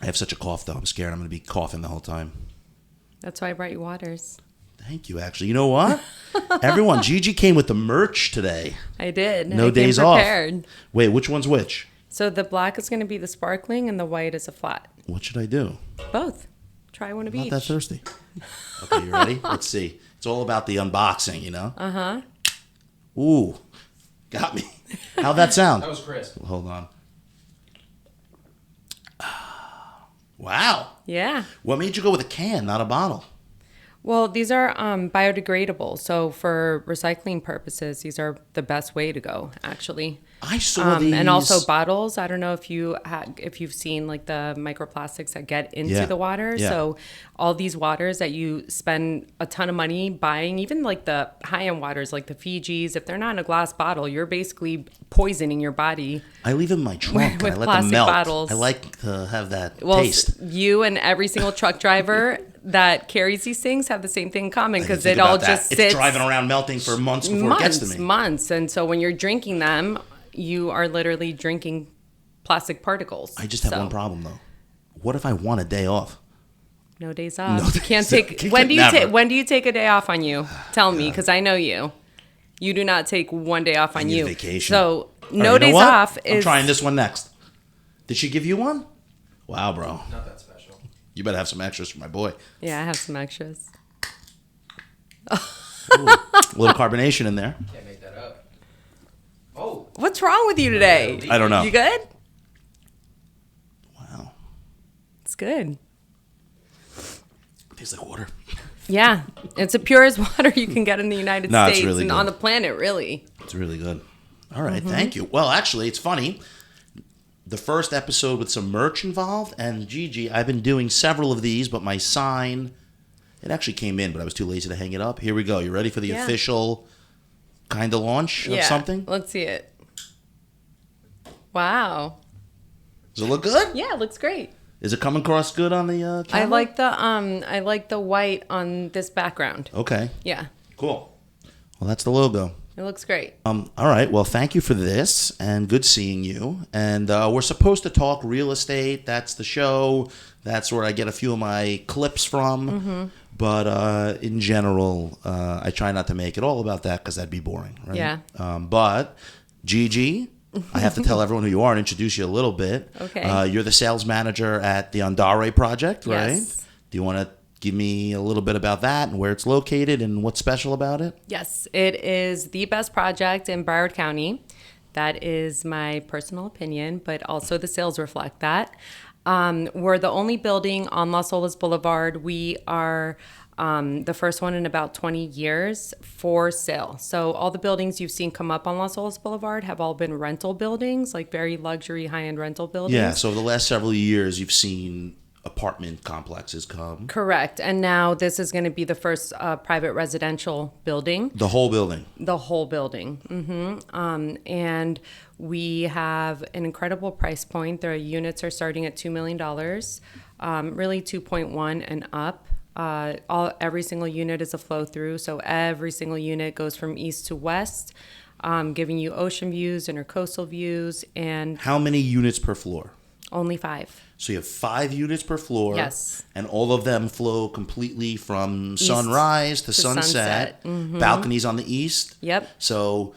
I have such a cough, though. I'm scared I'm going to be coughing the whole time. That's why I brought you waters. Thank you, actually. You know what? Everyone, Gigi came with the merch today. I did. No I days came off. prepared. Wait, which one's which? So the black is going to be the sparkling and the white is a flat. What should I do? Both. Try one of I'm each. not that thirsty. Okay, you ready? Let's see. It's all about the unboxing, you know? Uh-huh. Ooh, got me. How'd that sound? That was crisp. Hold on. Wow. Yeah. What made you go with a can, not a bottle? Well, these are biodegradable. So for recycling purposes, these are the best way to go, actually. I saw these. And also bottles. I don't know if you've seen like the microplastics that get into the water. Yeah. So all these waters that you spend a ton of money buying, even like the high-end waters, like the Fijis, if they're not in a glass bottle, you're basically poisoning your body. I leave them in my trunk. With I let them plastic melt. bottles. I like to have that Well, taste. you and every single truck driver that carries these things have the same thing in common because Think it all about that. just sits It's driving around melting for months before it gets to me. Months. And so when you're drinking them, you are literally drinking plastic particles. I just have one problem though. What if I want a day off? No days off. No You can't days- take. When do you Never. take? When do you take a day off on you? Tell me, because I know you. You do not take one day off on need a you. vacation. So All right, no you know days what? off is. I'm trying this one next. Did she give you one? Wow, bro. Not that special. You better have some extras for my boy. Yeah, I have some extras. Ooh, a little carbonation in there. Can't make that up. Oh. What's wrong with you today? I don't know. You good? Wow. It's good. Tastes like water. Yeah, it's the purest water you can get in the United No, it's States really and good. on the planet, really. It's really good. All right, Mm-hmm. thank you. Well, actually, it's funny. The first episode with some merch involved, and Gigi, I've been doing several of these, but my sign, it actually came in, but I was too lazy to hang it up. Here we go. You ready for the Yeah. official kind of launch of Yeah, something? let's see it. Wow. Does it look good? Yeah, it looks great. Is it coming across good on the camera? I like the white on this background. Okay, Yeah, cool. Well, that's the logo. it looks great. All right. Well, thank you for this, and good seeing you. And we're supposed to talk real estate. That's the show. That's where I get a few of my clips from. Mm-hmm. But in general, I try not to make it all about that because that'd be boring, right? Yeah. But Gigi, I have to tell everyone who you are and introduce you a little bit. Okay. You're the sales manager at the Andare project, right? Yes. Do you want to give me a little bit about that and where it's located and what's special about it? Yes, it is the best project in Broward County. That is my personal opinion, but also the sales reflect that. We're the only building on Las Olas Boulevard. We are the first one in about 20 years for sale. So all the buildings you've seen come up on Las Olas Boulevard have all been rental buildings, like very luxury, high-end rental buildings. Yeah, so the last several years you've seen apartment complexes come. Correct. And now this is going to be the first private residential building. The whole building. The whole building. And we have an incredible price point. Their units are starting at $2 million, really 2.1 and up. Every single unit is a flow through. So every single unit goes from east to west, giving you ocean views, intercoastal views, and How many units per floor? only 5. So you have 5 units per floor. Yes. And all of them flow completely from sunrise to sunset. sunset. Balconies on the east. Yep. So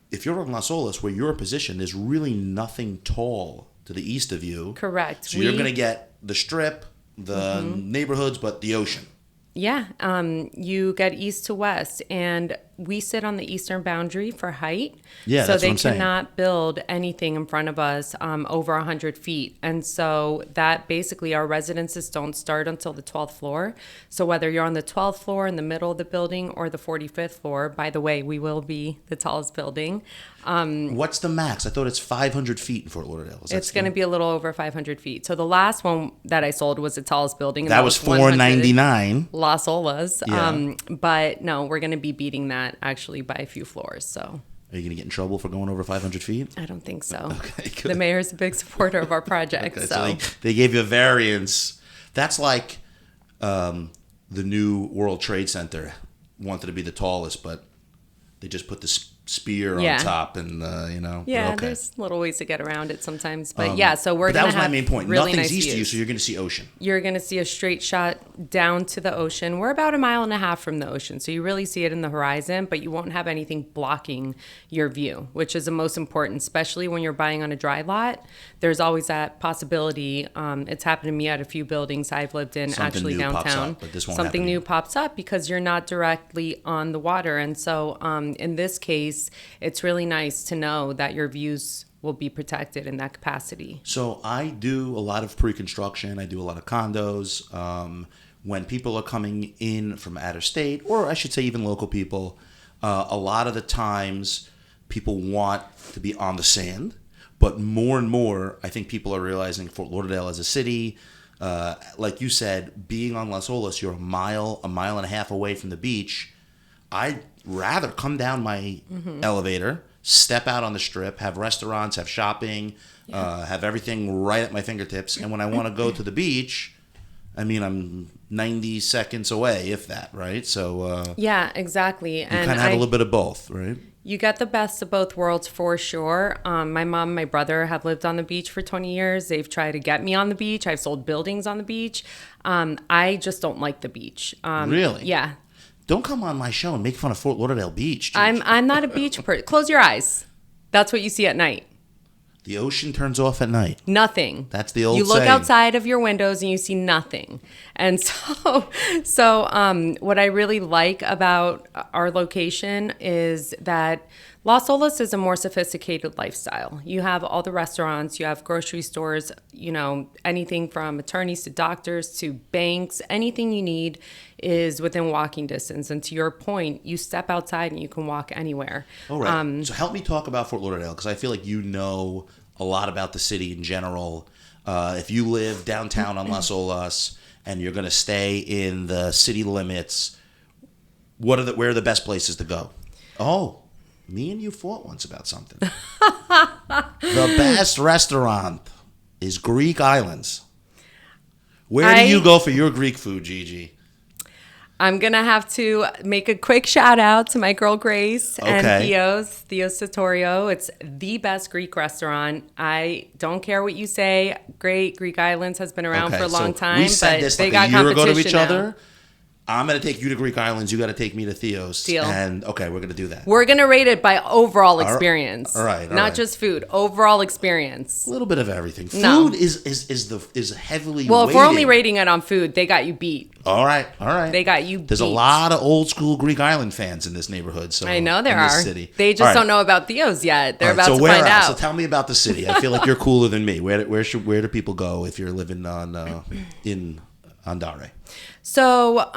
if you're on Las Olas, where you're positioned, there's really nothing tall to the east of you. Correct. So you're going to get the strip, the neighborhoods, but the ocean. Yeah, you get east to west, and we sit on the eastern boundary for height. Yeah, so that's they what I'm saying. cannot build anything in front of us over 100 feet. And so that basically our residences don't start until the 12th floor. So whether you're on the 12th floor in the middle of the building or the 45th floor, by the way, we will be the tallest building. What's the max? I thought it's 500 feet in Fort Lauderdale. It's going to be a little over 500 feet. So the last one that I sold was the tallest building. And That was 100 $499. Las Olas. Yeah. But no, we're going to be beating that actually by a few floors. So Are you going to get in trouble for going over 500 feet? I don't think so. Okay, good. The mayor's a big supporter of our project. Okay, so they gave you a variance. That's like the new World Trade Center wanted to be the tallest, but they just put the spear Yeah. on top, and Yeah, okay. there's little ways to get around it sometimes. But yeah, so we're But that going was to my have main point. really Nothing's nice east of you, views. so you're going to see ocean. You're going to see a straight shot down to the ocean. We're about 1.5 miles from the ocean, so you really see it in the horizon, but you won't have anything blocking your view, which is the most important, especially when you're buying on a dry lot. There's always that possibility. It's happened to me at a few buildings I've lived in, Something actually new pops downtown. up, but this won't Something happen new here. pops up because you're not directly on the water. And so in this case, it's really nice to know that your views will be protected in that capacity. So I do a lot of pre-construction. I do a lot of condos. When people are coming in from out of state, or I should say even local people, a lot of the times people want to be on the sand. But more and more, I think people are realizing Fort Lauderdale as a city, like you said, being on Las Olas, you're a mile and a half away from the beach. I'd rather come down my elevator, step out on the strip, have restaurants, have shopping, have everything right at my fingertips. And when I want to go to the beach, I mean, I'm 90 seconds away, if that, right? So Yeah, exactly. you kind of have a little bit of both, right? You get the best of both worlds for sure. My mom and my brother have lived on the beach for 20 years. They've tried to get me on the beach. I've sold buildings on the beach. I just don't like the beach. Really? Yeah. Don't come on my show and make fun of Fort Lauderdale Beach. I'm not a beach person. Close your eyes. That's what you see at night. The ocean turns off at night. Nothing. That's the old You look saying. outside of your windows and you see nothing. And so what I really like about our location is that Las Olas is a more sophisticated lifestyle. You have all the restaurants, you have grocery stores, anything from attorneys to doctors to banks, anything you need is within walking distance. And to your point, you step outside and you can walk anywhere. All right. So help me talk about Fort Lauderdale, because I feel like you know a lot about the city in general. If you live downtown on Las Olas and you're going to stay in the city limits, where are the best places to go? Oh, me and you fought once about something. The best restaurant is Greek Islands. Where do you go for your Greek food, Gigi? I'm going to have to make a quick shout out to my girl Grace and Theo's Sartorio. It's the best Greek restaurant. I don't care what you say. Great. Greek Islands has been around for a long time. We said but this they like got a year ago to each competition now. other. I'm going to take you to Greek Islands. You got to take me to Theo's. Deal. And okay, we're going to do that. We're going to rate it by overall experience. All right. Not just food. Overall experience. A little bit of everything. No. Food is heavily Well, if weighted. we're only rating it on food, they got you beat. All right. They got you There's a beat. lot of old school Greek Island fans in this neighborhood. So I know there in this are. City. They just All right. don't know about Theo's yet. They're All right, about so to where find else? out. So tell me about the city. I feel like you're cooler than me. Where do people go if you're living on in Andare? So,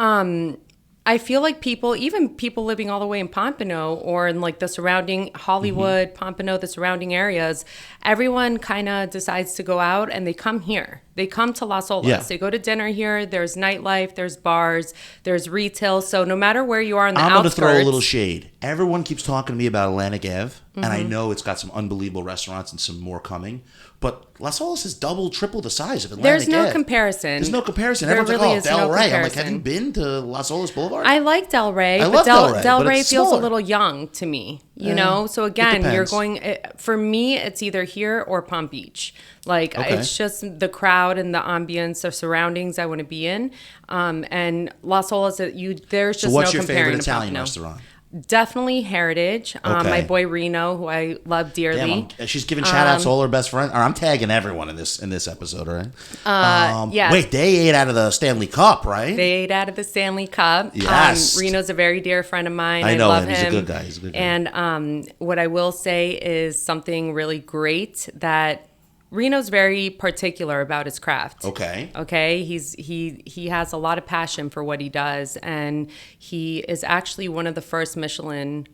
I feel like even people living all the way in Pompano or in like the surrounding Hollywood, Pompano, the surrounding areas, everyone kind of decides to go out and they come here. They come to Las Olas. Yeah. They go to dinner here. There's nightlife. There's bars. There's retail. So no matter where you are in the I'm going to outskirts. throw a little shade. Everyone keeps talking to me about Atlantic Ave, and I know it's got some unbelievable restaurants and some more coming. But Las Olas is double, triple the size of Atlantic There's no Ave. comparison. There's no comparison. There Everyone's really like, is oh, Del no Rey. I'm like, comparison. have you been to Las Olas Boulevard? I like Del Rey, I but love Del but Rey it's feels a smaller. little young to me, you know? So again, you're depends. going, for me, it's either here or Palm Beach. Like, Okay. it's just the crowd and the ambience of surroundings I want to be in. And Las Olas, there's just So what's no your comparing favorite to Italian Pompano. restaurant? Definitely Heritage. Okay. My boy Reno, who I love dearly. Damn, she's giving shout outs to all her best friends. I'm tagging everyone in this episode, all right? yeah. Wait, they ate out of the Stanley Cup, right? They ate out of the Stanley Cup. Yes. Reno's a very dear friend of mine. I know love him. He's a good guy. He's a good guy. And what I will say is something really great that Reno's very particular about his craft. Okay. Okay. He has a lot of passion for what he does, and he is actually one of the first Michelin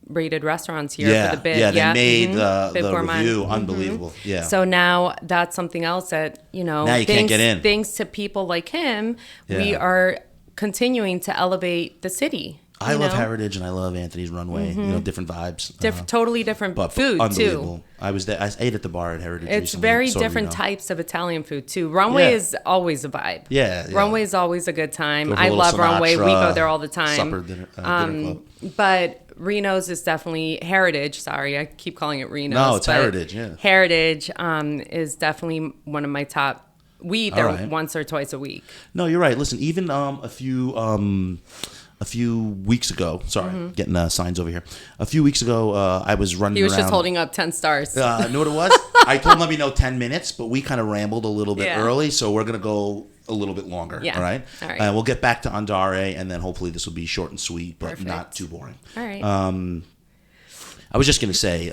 rated restaurants here for the bid. Yeah, they made Bib the Gourmand. review unbelievable. Yeah. So now that's something else that, Now you can't get in. Thanks to people like him, we Yeah. are continuing to elevate the city. I you love know? Heritage and I love Anthony's Runway. You know, different vibes. Totally different But food too. unbelievable. I was there. I ate at the bar at Heritage. It's recently, very so different Reno. types of Italian food too. Runway Yeah. is always a vibe. Yeah, yeah. Runway is always a good time. Go for a I little love Runway. We Sinatra, go there all the time. Supper, dinner club. But Reno's is definitely Heritage. Sorry, I keep calling it Reno's. No, it's but Heritage, yeah. Heritage is definitely one of my top. We eat there right. once or twice a week. No, you're right. Listen, even a few weeks ago. Sorry, getting signs over here. A few weeks ago, I was running. He was around. just holding up 10 stars. Know what it was? I told him let me know 10 minutes, but we kind of rambled a little bit early, so we're gonna go a little bit longer. Yeah. All right. All right. We'll get back to Andare, and then hopefully this will be short and sweet, but Perfect. not too boring. All right. I was just gonna say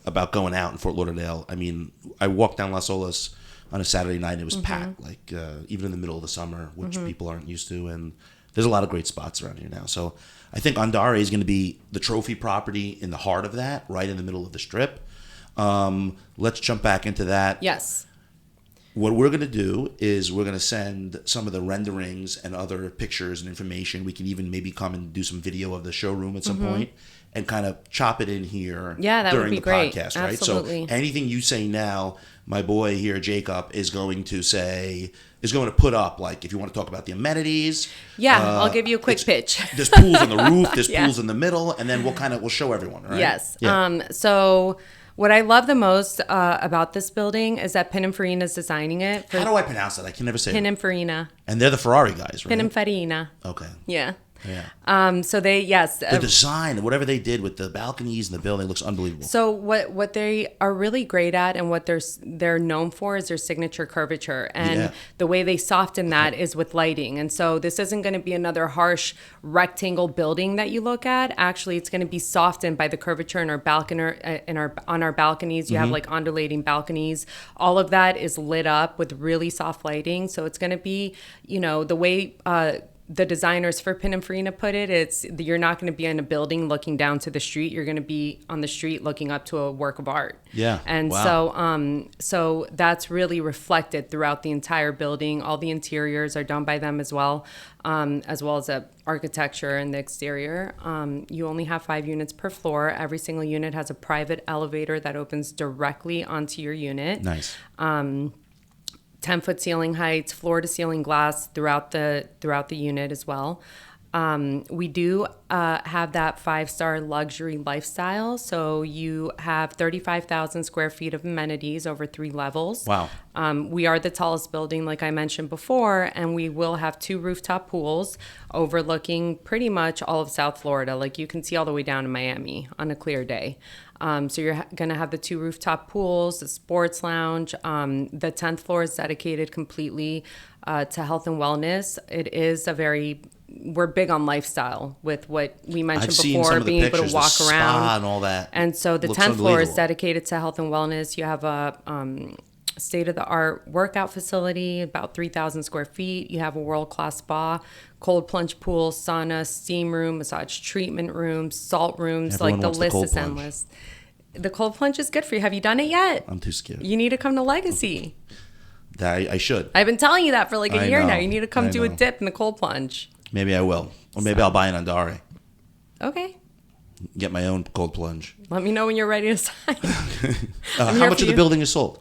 about going out in Fort Lauderdale. I mean, I walked down Las Olas on a Saturday night, and it was packed, like even in the middle of the summer, which people aren't used to, and there's a lot of great spots around here now. So I think Andare is going to be the trophy property in the heart of that, right in the middle of the strip. Let's jump back into that. Yes. What we're going to do is we're going to send some of the renderings and other pictures and information. We can even maybe come and do some video of the showroom at some point and kind of chop it in here Yeah, that would during be the great. podcast, right? Absolutely. So anything you say now, my boy here, Jacob, is going to put up, like, if you want to talk about the amenities. Yeah, I'll give you a quick pitch. There's pools on the roof, there's Yeah. pools in the middle, and then we'll show everyone, right? Yes. Yeah. So what I love the most about this building is that Pininfarina is designing it. How do I pronounce that? I can never say it. Pininfarina. And they're the Ferrari guys, right? Pininfarina. Okay. Yeah. Yeah. So they, yes. The design, whatever they did with the balconies and the building looks unbelievable. So what they are really great at and what they're known for is their signature curvature, and the way they soften that is with lighting. And so this isn't going to be another harsh rectangle building that you look at. Actually, it's going to be softened by the curvature in our balcony, on our balconies. You have like undulating balconies. All of that is lit up with really soft lighting. So it's going to be, the way the designers for Pininfarina put it, you're not going to be in a building looking down to the street. You're going to be on the street looking up to a work of art. Yeah. And wow. so that's really reflected throughout the entire building. All the interiors are done by them as well as the architecture and the exterior. You only have 5 units per floor. Every single unit has a private elevator that opens directly onto your unit. Nice. 10-foot ceiling heights, floor-to-ceiling glass throughout the unit as well. We do have that 5-star luxury lifestyle. So you have 35,000 square feet of amenities over 3 levels. Wow. We are the tallest building, like I mentioned before, and we will have 2 rooftop pools overlooking pretty much all of South Florida. Like you can see all the way down to Miami on a clear day. So you're going to have the 2 rooftop pools, the sports lounge. The 10th floor is dedicated completely to health and wellness. It is we're big on lifestyle with what we mentioned before, being able to walk around. Spa and all that. And so the 10th floor is dedicated to health and wellness. You have a state-of-the-art workout facility, about 3,000 square feet. You have a world-class spa, cold plunge pool, sauna, steam room, massage treatment rooms, salt rooms. Everyone like the wants list cold is plunge. endless. The cold plunge is good for you. Have you done it yet? I'm too scared. You need to come to Legacy. I should. I've been telling you that for like a year know. now. You need to come I do a know. dip in the cold plunge. Maybe I will. Or maybe I'll buy an Andare. Okay. Get my own cold plunge. Let me know when you're ready to sign. How much of the building is sold?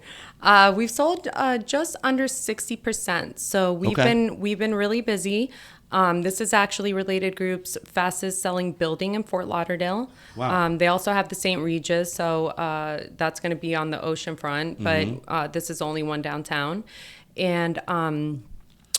We've sold just under 60%. So we've been really busy. This is actually Related Group's fastest selling building in Fort Lauderdale. Wow. They also have the St. Regis, so that's going to be on the ocean front, but this is only one downtown. And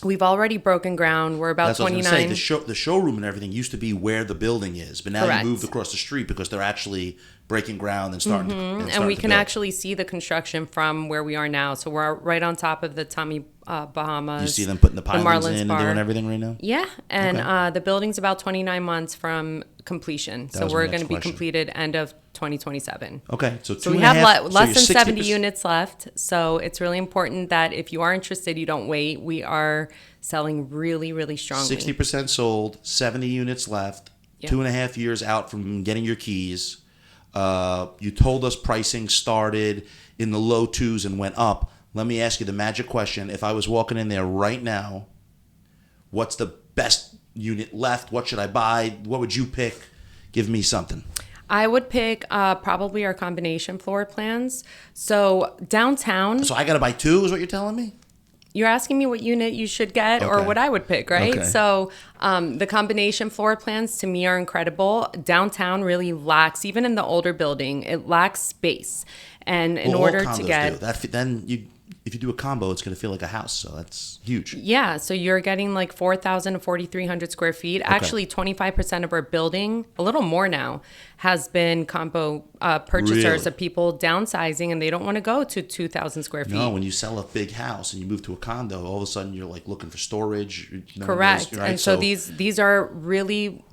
we've already broken ground. We're about That's what I was 29. going to say. The showroom and everything used to be where the building is, but now Correct. you moved across the street because they're actually breaking ground and starting to And we can build. actually see the construction from where we are now. So we're right on top of the Tommy Bahamas. You see them putting the pylons Marlins in and Bar. doing everything right now? Yeah, and Okay. the building's about 29 months from completion. That So was my we're next going to be question. completed end of 2027. Okay, so So we have less than 70 units left. So it's really important that if you are interested, you don't wait. We are selling really, really strongly. 60% sold, 70 units left, Yeah. 2.5 years out from getting your keys. You told us pricing started in the low 2s and went up. Let me ask you the magic question. If I was walking in there right now, what's the best unit left? What should I buy? What would you pick? Give me something. I would pick probably our combination floor plans. So downtown. So I got to buy 2 is what you're telling me? You're asking me what unit you should get or Okay. what I would pick, right? Okay. So the combination floor plans to me are incredible. Downtown really lacks, even in the older building, it lacks space. And in Well, order all to condos get... do. Then if you do a combo, it's going to feel like a house. So that's huge. Yeah, so you're getting like 4,000 to 4,300 square feet. Actually, 25% of our building, a little more now, has been combo purchasers Really? of people downsizing, and they don't want to go to 2,000 square feet. No, when you sell a big house and you move to a condo, all of a sudden you're like looking for storage. Correct. Right? And so these are really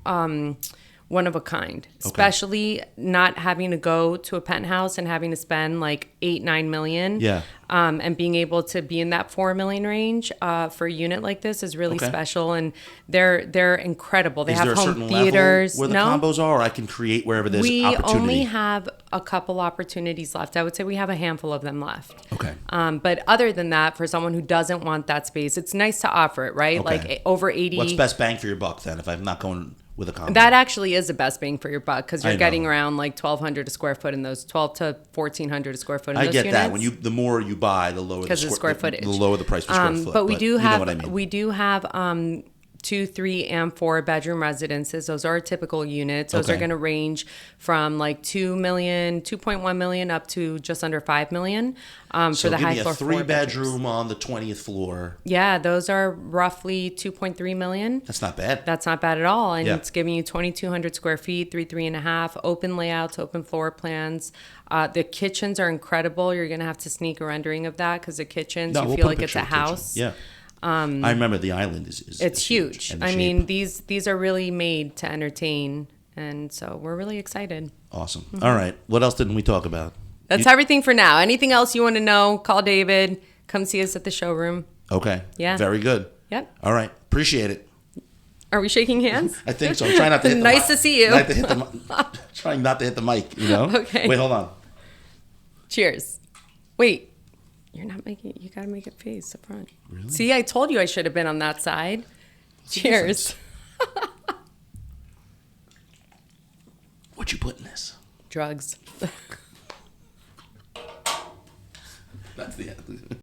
one of a kind, especially not having to go to a penthouse and having to spend like 8-9 million. Yeah. And being able to be in that 4 million range for a unit like this is really special, and they're incredible. They Is have there a home certain theaters. level where the combos are, or I can create wherever there's We opportunity? only have a couple opportunities left. I would say we have a handful of them left. Okay. But other than that, for someone who doesn't want that space, it's nice to offer it, right? Okay. Like over 80. What's best bang for your buck then if I'm not going with a combo? That actually is the best bang for your buck because I you're know. getting around like 1,200 a square foot in those, 12 to 1,400 a square foot in I those get units. that. When the more you buy, the lower the 'Cause of square footage. The lower the price per square foot. But we do you know have what I mean. we do have 2, 3, and 4 bedroom residences. Those are typical units. Those are Okay. going to range from like 2 million, 2.1 million up to just under 5 million So for the give high me a floor 3 bedrooms. bedroom on the 20th floor. Yeah, those are roughly 2.3 million. That's not bad. That's not bad at all. And Yeah. it's giving you 2,200 square feet, 3.5, open layouts, open floor plans. The kitchens are incredible. You're going to have to sneak a rendering of that because the kitchens, No, you we'll feel put like it's picture a of the kitchen. house. Yeah. I remember the island is It's huge. and the I shape. mean, these are really made to entertain. And so we're really excited. Awesome. All right. What else didn't we talk about? That's everything for now. Anything else you want to know, call David. Come see us at the showroom. Okay. Yeah. Very good. Yep. All right. Appreciate it. Are we shaking hands? I think so. I'm trying not to hit the Nice mic. to see you. Trying not to hit the mic, you know? Okay. Wait, hold on. Cheers. Wait. You're not making it. You got to make it face the front. Really? See, I told you I should have been on that side. Cheers. What you put in this? Drugs. That's the end.